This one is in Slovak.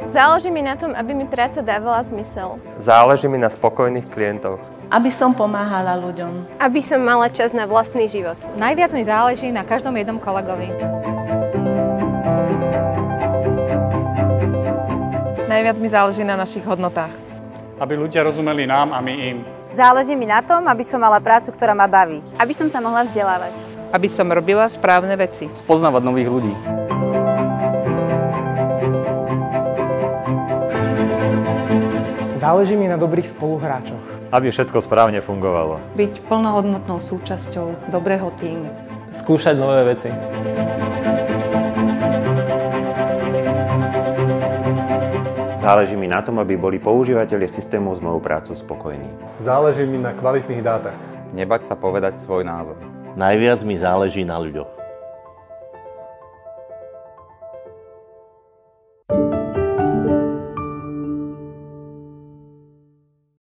Záleží mi na tom, aby mi práca dávala zmysel. Záleží mi na spokojných klientoch. Aby som pomáhala ľuďom. Aby som mala čas na vlastný život. Najviac mi záleží na každom jednom kolegovi. Najviac mi záleží na našich hodnotách. Aby ľudia rozumeli nám a my im. Záleží mi na tom, aby som mala prácu, ktorá ma baví. Aby som sa mohla vzdelávať. Aby som robila správne veci. Spoznávať nových ľudí. Záleží mi na dobrých spoluhráčoch. Aby všetko správne fungovalo. Byť plnohodnotnou súčasťou dobrého tímu. Skúšať nové veci. Záleží mi na tom, aby boli používatelia systémov s mojou prácou spokojní. Záleží mi na kvalitných dátach. Nebať sa povedať svoj názor. Najviac mi záleží na ľuďoch.